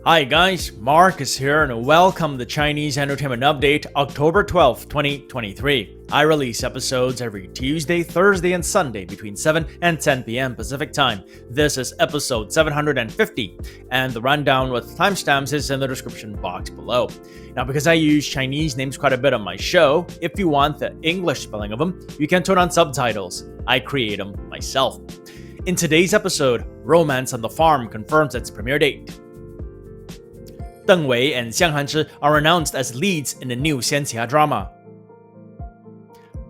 Hi guys, Marcus here and welcome to Chinese Entertainment Update, October 12, 2023. I release episodes every Tuesday, Thursday, and Sunday between 7 and 10 p.m. Pacific Time. This is episode 750, and the rundown with timestamps is in the description box below. Now, because I use Chinese names quite a bit on my show, if you want the English spelling of them, you can turn on subtitles. I create them myself. In today's episode, Romance on the Farm confirms its premiere date. Deng Wei and Xiang Hanzhi are announced as leads in the new Xiantai drama.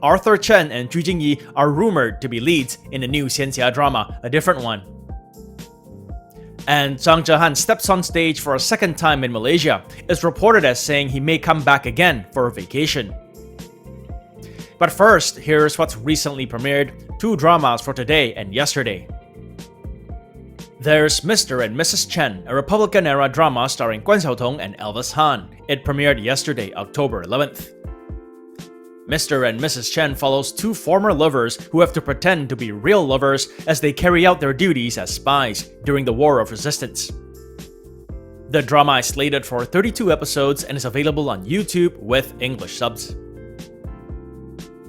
Arthur Chen and Chen Ju Jingyi are rumored to be leads in the new Xiantai drama, a different one. And Zhang Zhehan steps on stage for a second time in Malaysia, is reported as saying he may come back again for a vacation. But first, here's what's recently premiered, two dramas for today and yesterday. There's Mr. and Mrs. Chen, a Republican-era drama starring Guan Xiaotong and Elvis Han. It premiered yesterday, October 11th. Mr. and Mrs. Chen follows two former lovers who have to pretend to be real lovers as they carry out their duties as spies during the War of Resistance. The drama is slated for 32 episodes and is available on YouTube with English subs.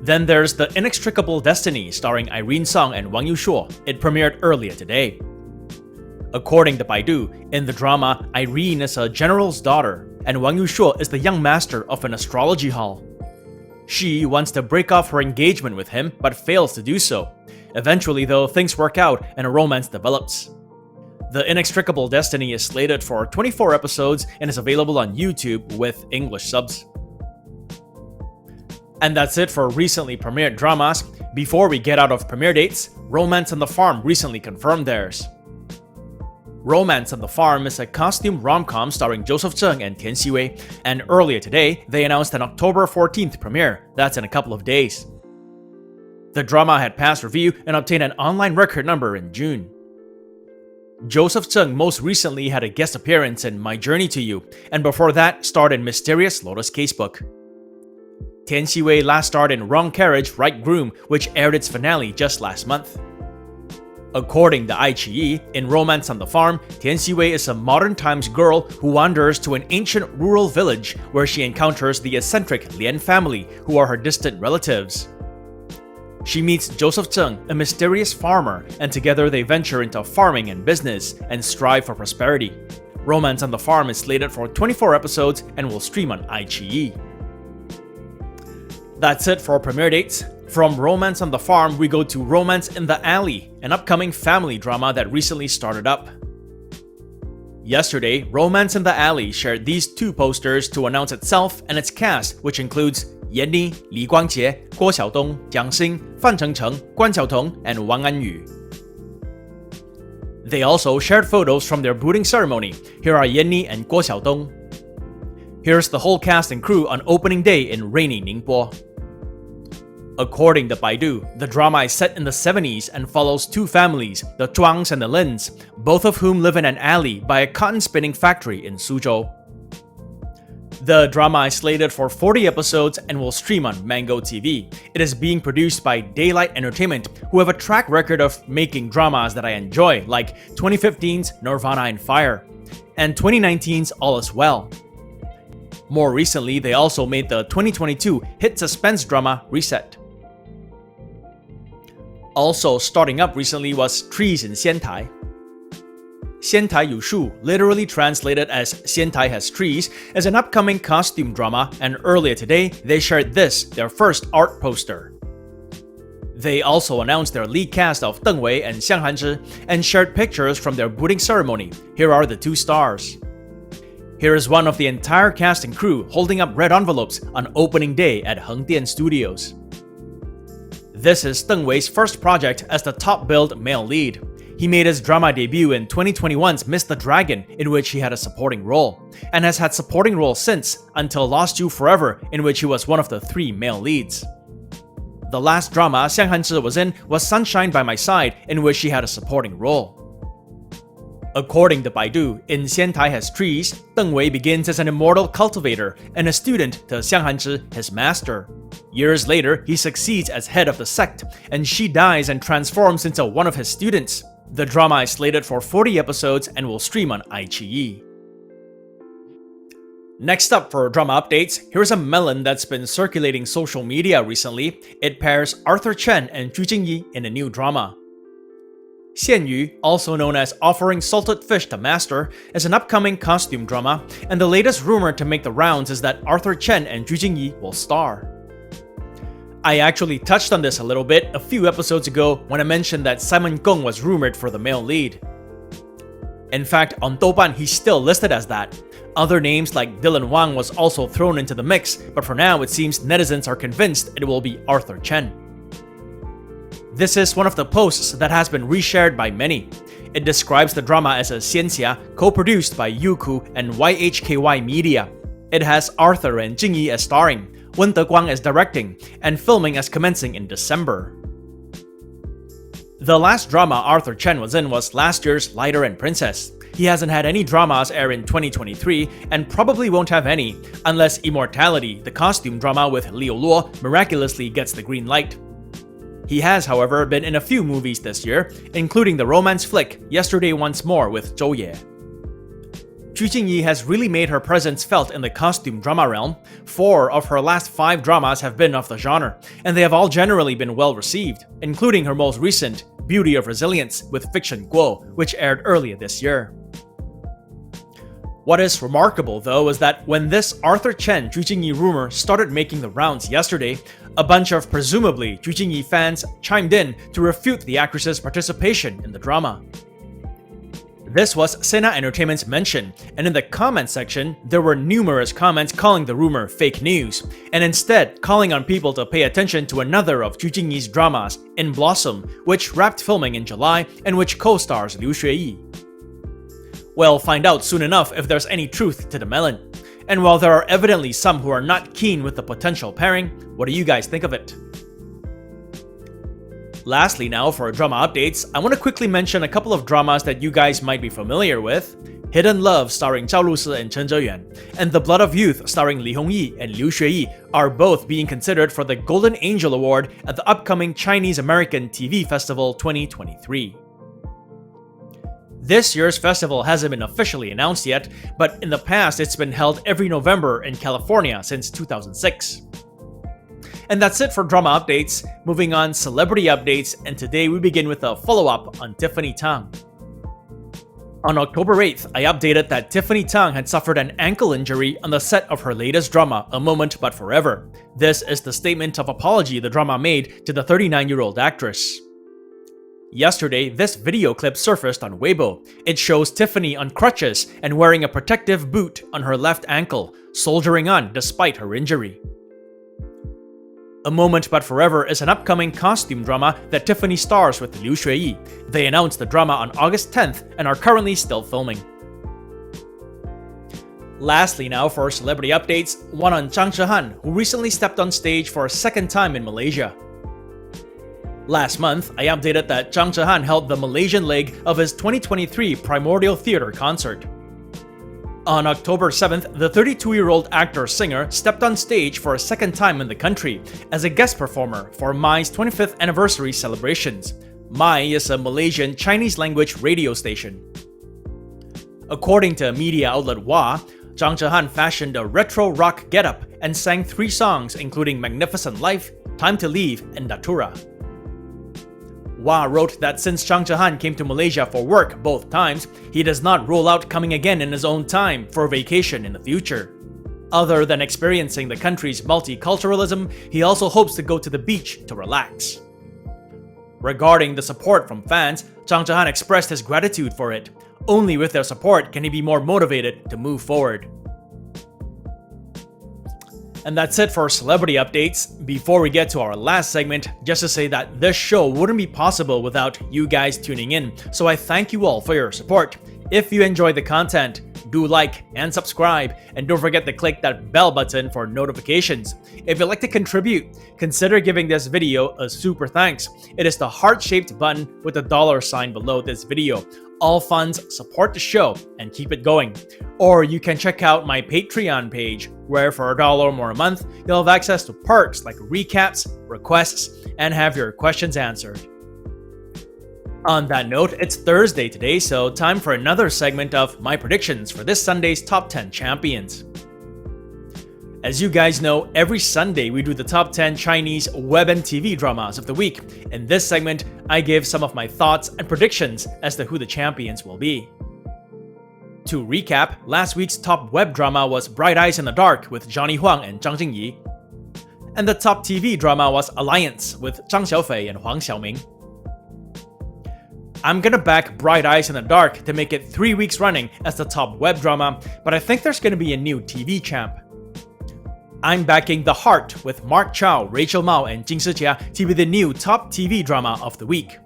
Then there's The Inextricable Destiny starring Irene Song and Wang Yushuo. It premiered earlier today. According to Baidu, in the drama, Irene is a general's daughter, and Wang Yushuo is the young master of an astrology hall. She wants to break off her engagement with him, but fails to do so. Eventually, though, things work out and a romance develops. The Inextricable Destiny is slated for 24 episodes and is available on YouTube with English subs. And that's it for recently premiered dramas. Before we get out of premiere dates, Romance on the Farm recently confirmed theirs. Romance on the Farm is a costume rom-com starring Joseph Zheng and Tian Xiwei, and earlier today, they announced an October 14th premiere. That's in a couple of days. The drama had passed review and obtained an online record number in June. Joseph Zheng most recently had a guest appearance in My Journey to You, and before that starred in Mysterious Lotus Casebook. Tian Xiwei last starred in Wrong Carriage, Right Groom, which aired its finale just last month. According to iQIYI, in Romance on the Farm, Tian Xiwei is a modern times girl who wanders to an ancient rural village where she encounters the eccentric Lian family, who are her distant relatives. She meets Joseph Zheng, a mysterious farmer, and together they venture into farming and business and strive for prosperity. Romance on the Farm is slated for 24 episodes and will stream on iQIYI. That's it for premiere dates. From Romance on the Farm, we go to Romance in the Alley, an upcoming family drama that recently started up. Yesterday, Romance in the Alley shared these two posters to announce itself and its cast, which includes Yan Li, Li Guangjie, Guo Xiaodong, Jiang Xing, Fan Chengcheng, Guan Xiaotong, and Wang Anyu. They also shared photos from their booting ceremony. Here are Yan Li and Guo Xiaodong. Here's the whole cast and crew on opening day in rainy Ningbo. According to Baidu, the drama is set in the 70s and follows two families, the Zhuangs and the Lins, both of whom live in an alley by a cotton spinning factory in Suzhou. The drama is slated for 40 episodes and will stream on Mango TV. It is being produced by Daylight Entertainment, who have a track record of making dramas that I enjoy, like 2015's Nirvana and Fire, and 2019's All Is Well. More recently, they also made the 2022 hit suspense drama Reset. Also starting up recently was Trees in Xiantai. Xiantai Yushu, literally translated as Xiantai Has Trees, is an upcoming costume drama, and earlier today they shared this, their first art poster. They also announced their lead cast of Deng Wei and Xiang Hanzhi and shared pictures from their booting ceremony. Here are the two stars. Here is one of the entire cast and crew holding up red envelopes on opening day at Hengdian Studios. This is Deng Wei's first project as the top-billed male lead. He made his drama debut in 2021's Miss the Dragon, in which he had a supporting role, and has had supporting roles since, until Lost You Forever, in which he was one of the three male leads. The last drama Xiang Hanzhi was in was Sunshine by My Side, in which she had a supporting role. According to Baidu, in Xiantai Has Trees, Deng Wei begins as an immortal cultivator and a student to Xiang Hanzhi, his master. Years later, he succeeds as head of the sect, and she dies and transforms into one of his students. The drama is slated for 40 episodes and will stream on iQIYI. Next up for drama updates, here's a melon that's been circulating social media recently. It pairs Arthur Chen and Ju Jingyi in a new drama. Xianyu, also known as Offering Salted Fish to Master, is an upcoming costume drama, and the latest rumor to make the rounds is that Arthur Chen and Ju Jingyi will star. I actually touched on this a little bit a few episodes ago when I mentioned that Simon Gong was rumored for the male lead. In fact, on Douban he's still listed as that. Other names like Dylan Wang was also thrown into the mix, but for now it seems netizens are convinced it will be Arthur Chen. This is one of the posts that has been reshared by many. It describes the drama as a xianxia co-produced by Youku and YHKY Media. It has Arthur and Jingyi as starring, Wen Deguang as directing, and filming as commencing in December. The last drama Arthur Chen was in was last year's Lighter and Princess. He hasn't had any dramas air in 2023 and probably won't have any, unless Immortality, the costume drama with Liu Luo, miraculously gets the green light. He has, however, been in a few movies this year, including the romance flick Yesterday Once More with Zhou Ye. Ju Jingyi has really made her presence felt in the costume drama realm. 4 of her last 5 dramas have been of the genre, and they have all generally been well received, including her most recent, Beauty of Resilience with Fiction Guo, which aired earlier this year. What is remarkable, though, is that when this Arthur Chen Ju Jingyi rumor started making the rounds yesterday, a bunch of presumably Ju Jingyi fans chimed in to refute the actress's participation in the drama. This was Sena Entertainment's mention, and in the comment section, there were numerous comments calling the rumor fake news, and instead calling on people to pay attention to another of Ju Jingyi's dramas, In Blossom, which wrapped filming in July and which co-stars Liu Xueyi. We'll find out soon enough if there's any truth to the melon. And while there are evidently some who are not keen with the potential pairing, what do you guys think of it? Lastly now, for drama updates, I want to quickly mention a couple of dramas that you guys might be familiar with. Hidden Love starring Zhao Lusi and Chen Zhehan, and The Blood of Youth starring Li Hongyi and Liu Xueyi are both being considered for the Golden Angel Award at the upcoming Chinese American TV Festival 2023. This year's festival hasn't been officially announced yet, but in the past it's been held every November in California since 2006. And that's it for drama updates. Moving on, celebrity updates, and today we begin with a follow-up on Tiffany Tang. On October 8th, I updated that Tiffany Tang had suffered an ankle injury on the set of her latest drama, A Moment But Forever. This is the statement of apology the drama made to the 39-year-old actress. Yesterday, this video clip surfaced on Weibo. It shows Tiffany on crutches and wearing a protective boot on her left ankle, soldiering on despite her injury. A Moment But Forever is an upcoming costume drama that Tiffany stars with Liu Xueyi. They announced the drama on August 10th and are currently still filming. Lastly now for celebrity updates, one on Zhang Zhehan, who recently stepped on stage for a second time in Malaysia. Last month, I updated that Zhang Zhehan held the Malaysian leg of his 2023 Primordial Theatre concert. On October 7th, the 32-year-old actor-singer stepped on stage for a second time in the country as a guest performer for MAI's 25th anniversary celebrations. MAI is a Malaysian Chinese-language radio station. According to media outlet Hua, Zhang Zhehan fashioned a retro rock getup and sang 3 songs including Magnificent Life, Time to Leave, and Datura. Hua wrote that since Zhang Zhehan came to Malaysia for work both times, he does not rule out coming again in his own time for a vacation in the future. Other than experiencing the country's multiculturalism, he also hopes to go to the beach to relax. Regarding the support from fans, Zhang Zhehan expressed his gratitude for it. Only with their support can he be more motivated to move forward. And that's it for celebrity updates. Before we get to our last segment, just to say that this show wouldn't be possible without you guys tuning in, so I thank you all for your support. If you enjoy the content, do like and subscribe, and don't forget to click that bell button for notifications. If you'd like to contribute, consider giving this video a super thanks. It is the heart-shaped button with the $ below this video. All funds support the show and keep it going. Or you can check out my Patreon page, where for $1 more a month, you'll have access to perks like recaps, requests, and have your questions answered. On that note, it's Thursday today, so time for another segment of my predictions for this Sunday's Top 10 Champions. As you guys know, every Sunday we do the top 10 Chinese web and TV dramas of the week. In this segment, I give some of my thoughts and predictions as to who the champions will be. To recap, last week's top web drama was Bright Eyes in the Dark with Johnny Huang and Zhang Zhehan. And the top TV drama was Alliance with Zhang Xiaofei and Huang Xiaoming. I'm gonna back Bright Eyes in the Dark to make it 3 weeks running as the top web drama, but I think there's gonna be a new TV champ. I'm backing The Heart with Mark Chow, Rachel Mao, and Jing Shijia to be the new top TV drama of the week.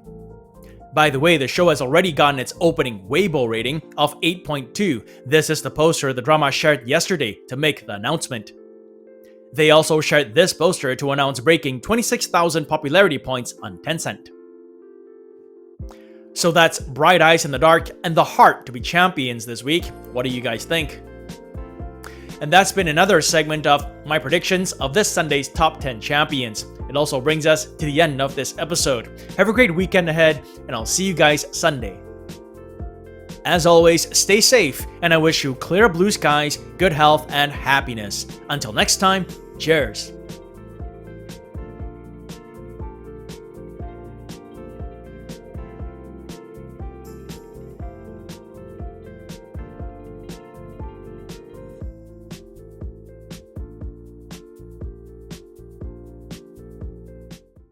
By the way, the show has already gotten its opening Weibo rating of 8.2. This is the poster the drama shared yesterday to make the announcement. They also shared this poster to announce breaking 26,000 popularity points on Tencent. So that's Bright Eyes in the Dark and The Heart to be champions this week. What do you guys think? And that's been another segment of my predictions of this Sunday's top 10 champions. It also brings us to the end of this episode. Have a great weekend ahead, and I'll see you guys Sunday. As always, stay safe, and I wish you clear blue skies, good health, and happiness. Until next time, cheers!